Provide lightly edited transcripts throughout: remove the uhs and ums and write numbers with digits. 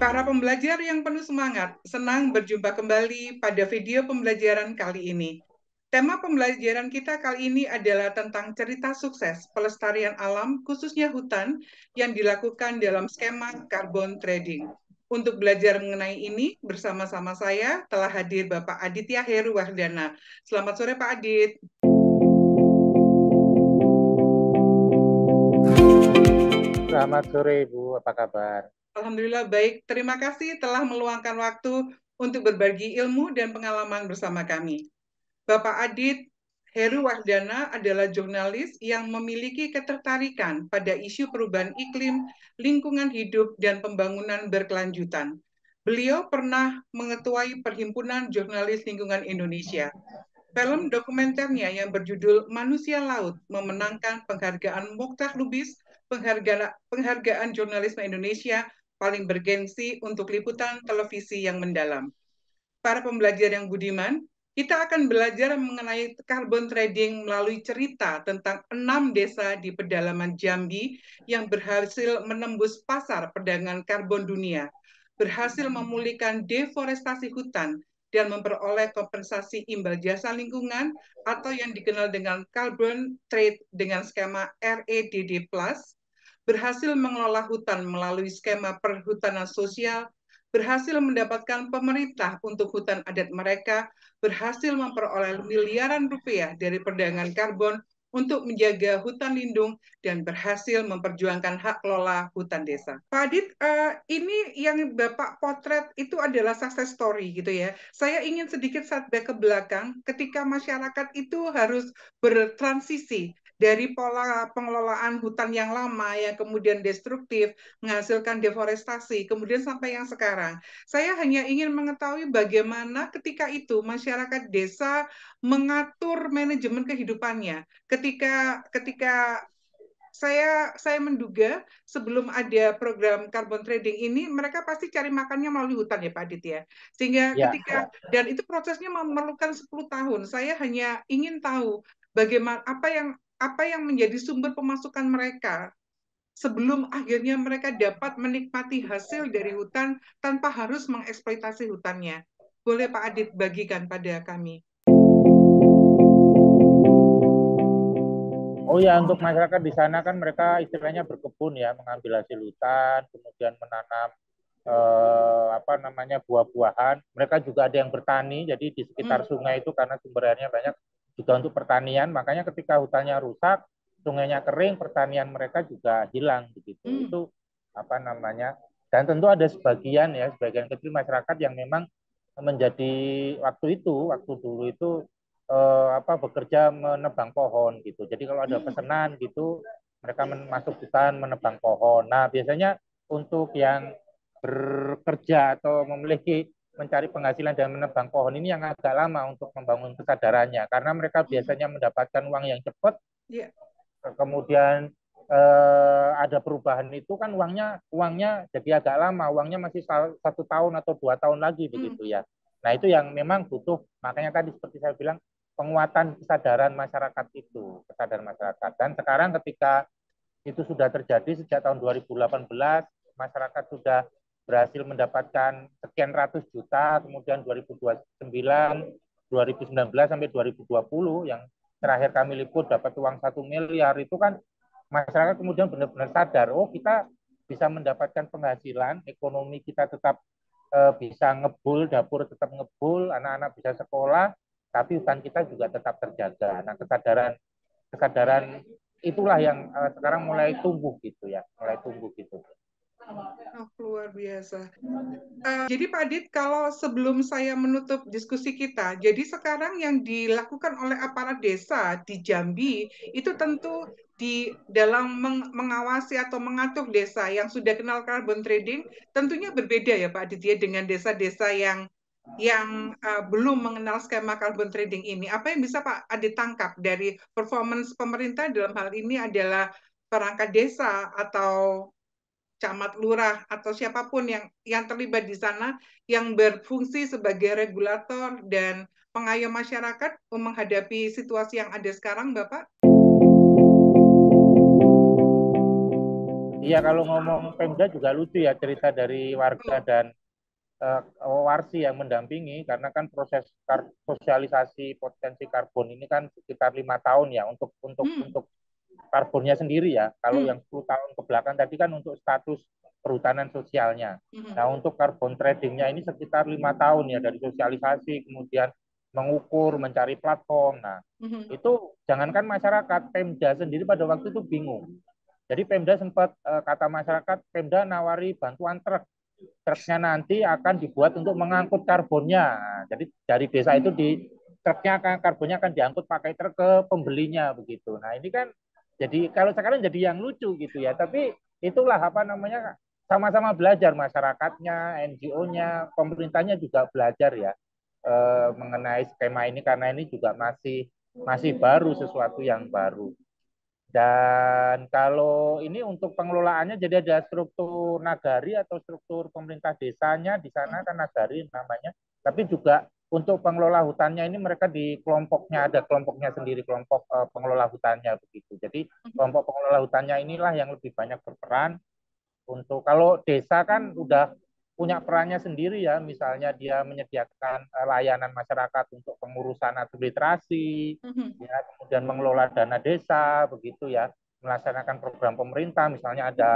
Para pembelajar yang penuh semangat, senang berjumpa kembali pada video pembelajaran kali ini. Tema pembelajaran kita kali ini adalah tentang cerita sukses pelestarian alam, khususnya hutan, yang dilakukan dalam skema carbon trading. Untuk belajar mengenai ini, bersama-sama saya telah hadir Bapak Aditya Heru Wardana. Selamat sore Pak Adit. Selamat sore Ibu, apa kabar? Alhamdulillah baik. Terima kasih telah meluangkan waktu untuk berbagi ilmu dan pengalaman bersama kami. Bapak Adit Heru Wardana adalah jurnalis yang memiliki ketertarikan pada isu perubahan iklim, lingkungan hidup, dan pembangunan berkelanjutan. Beliau pernah mengetuai Perhimpunan Jurnalis Lingkungan Indonesia. Film dokumenternya yang berjudul Manusia Laut memenangkan penghargaan Mokhtar Lubis, penghargaan jurnalisme Indonesia paling bergengsi untuk liputan televisi yang mendalam. Para pembelajar yang budiman, kita akan belajar mengenai carbon trading melalui cerita tentang 6 desa di pedalaman Jambi yang berhasil menembus pasar perdagangan karbon dunia, berhasil memulihkan deforestasi hutan, dan memperoleh kompensasi imbal jasa lingkungan atau yang dikenal dengan carbon trade dengan skema REDD+, berhasil mengelola hutan melalui skema perhutanan sosial, berhasil mendapatkan pemerintah untuk hutan adat mereka, berhasil memperoleh miliaran rupiah dari perdagangan karbon untuk menjaga hutan lindung, dan berhasil memperjuangkan hak kelola hutan desa. Pak Adit, ini yang Bapak potret itu adalah success story gitu ya. Saya ingin sedikit setback ke belakang ketika masyarakat itu harus bertransisi dari pola pengelolaan hutan yang lama yang kemudian destruktif, menghasilkan deforestasi, kemudian sampai yang sekarang. Saya hanya ingin mengetahui bagaimana ketika itu masyarakat desa mengatur manajemen kehidupannya. Ketika saya menduga sebelum ada program carbon trading ini mereka pasti cari makannya melalui hutan ya Pak Adit ya. Sehingga Ya, dan itu prosesnya memerlukan 10 tahun. Saya hanya ingin tahu bagaimana apa yang menjadi sumber pemasukan mereka sebelum akhirnya mereka dapat menikmati hasil dari hutan tanpa harus mengeksploitasi hutannya. Boleh Pak Adit bagikan pada kami? oh ya, untuk masyarakat di sana kan mereka istilahnya berkebun ya, mengambil hasil hutan, kemudian menanam apa namanya buah-buahan. Mereka juga ada yang bertani, jadi di sekitar sungai itu karena sumber airnya banyak juga untuk pertanian. Makanya ketika hutannya rusak, sungainya kering, pertanian mereka juga hilang begitu. Itu apa namanya? Dan tentu ada sebagian kecil masyarakat yang memang menjadi waktu dulu itu bekerja menebang pohon gitu. Jadi kalau ada pesanan gitu, mereka masuk hutan menebang pohon. Nah, biasanya untuk yang bekerja atau memiliki mencari penghasilan dan menebang pohon ini yang agak lama untuk membangun kesadarannya karena mereka biasanya mendapatkan uang yang cepat, kemudian ada perubahan itu kan uangnya jadi agak lama, uangnya masih 1 tahun atau 2 tahun lagi begitu ya. Nah itu yang memang butuh, makanya tadi seperti saya bilang penguatan kesadaran masyarakat itu, kesadaran masyarakat. Dan sekarang ketika itu sudah terjadi sejak tahun 2018, masyarakat sudah berhasil mendapatkan sekian ratus juta, kemudian 2029, 2019 sampai 2020 yang terakhir kami liput dapat uang 1 miliar, itu kan masyarakat kemudian benar-benar sadar, oh kita bisa mendapatkan penghasilan, ekonomi kita tetap bisa ngebul, dapur tetap ngebul, anak-anak bisa sekolah, tapi hutan kita juga tetap terjaga. Nah, kesadaran itulah yang sekarang mulai tumbuh gitu ya, mulai tumbuh gitu. Oh, luar biasa. Jadi Pak Adit, kalau sebelum saya menutup diskusi kita, jadi sekarang yang dilakukan oleh aparat desa di Jambi itu tentu di dalam mengawasi atau mengatur desa yang sudah kenal carbon trading, tentunya berbeda ya Pak Adit ya dengan desa-desa yang belum mengenal skema carbon trading ini. Apa yang bisa Pak Adit tangkap dari performance pemerintah dalam hal ini adalah perangkat desa atau camat lurah atau siapapun yang terlibat di sana yang berfungsi sebagai regulator dan pengayom masyarakat menghadapi situasi yang ada sekarang, Bapak? Iya, kalau ngomong Pemda juga lucu ya cerita dari warga dan warsi yang mendampingi, karena kan proses sosialisasi potensi karbon ini kan sekitar 5 tahun ya Hmm. untuk karbonnya sendiri ya. Kalau Hmm. yang 10 tahun ke belakang tadi kan untuk status perhutanan sosialnya. Hmm. Nah, untuk karbon tradingnya ini sekitar 5 tahun ya, dari sosialisasi, kemudian mengukur, mencari platform. Nah, Hmm. itu jangankan masyarakat, Pemda sendiri pada waktu itu bingung. Jadi Pemda sempat, kata masyarakat, Pemda nawari bantuan truk. Truknya nanti akan dibuat untuk mengangkut karbonnya. Nah, jadi dari desa itu truknya karbonnya akan diangkut pakai truk ke pembelinya begitu. Nah, ini kan jadi kalau sekarang jadi yang lucu gitu ya. Tapi itulah apa namanya, sama-sama belajar masyarakatnya, NGO-nya, pemerintahnya juga belajar ya, mengenai skema ini, karena ini juga masih baru, sesuatu yang baru. Dan kalau ini untuk pengelolaannya, jadi ada struktur nagari atau struktur pemerintah desanya di sana kan nagari namanya. Tapi juga untuk pengelola hutannya ini mereka di kelompoknya, ada kelompoknya sendiri, kelompok pengelola hutannya begitu. Jadi kelompok pengelola hutannya inilah yang lebih banyak berperan. Untuk kalau desa kan udah punya perannya sendiri ya, misalnya dia menyediakan layanan masyarakat untuk pengurusan administrasi, Hmm. ya, kemudian mengelola dana desa begitu ya, melaksanakan program pemerintah, misalnya ada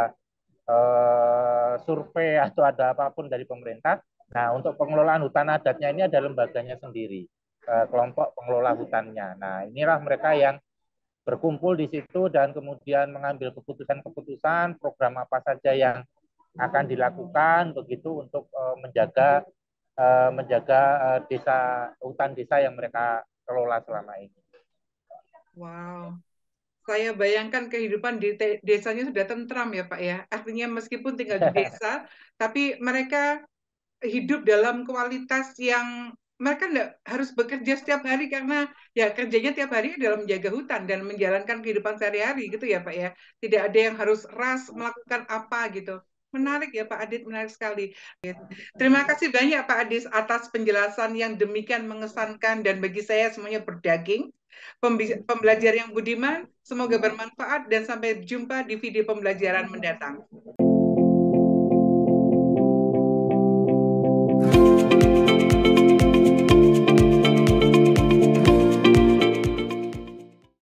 survei atau ada apapun dari pemerintah. Nah, untuk pengelolaan hutan adatnya ini ada lembaganya sendiri, kelompok pengelola hutannya. Nah, inilah mereka yang berkumpul di situ dan kemudian mengambil keputusan-keputusan program apa saja yang akan dilakukan begitu untuk menjaga desa, hutan desa yang mereka kelola selama ini. Wow. Saya bayangkan kehidupan di desanya sudah tentram ya Pak ya. Artinya meskipun tinggal di desa, tapi mereka hidup dalam kualitas yang mereka enggak harus bekerja setiap hari karena ya kerjanya tiap hari adalah menjaga hutan dan menjalankan kehidupan sehari-hari gitu ya Pak ya. Tidak ada yang harus ras melakukan apa gitu. Menarik ya Pak Adit, menarik sekali. Terima kasih banyak Pak Adis atas penjelasan yang demikian mengesankan dan bagi saya semuanya berdaging. Pembelajar yang budiman, semoga bermanfaat dan sampai jumpa di video pembelajaran mendatang.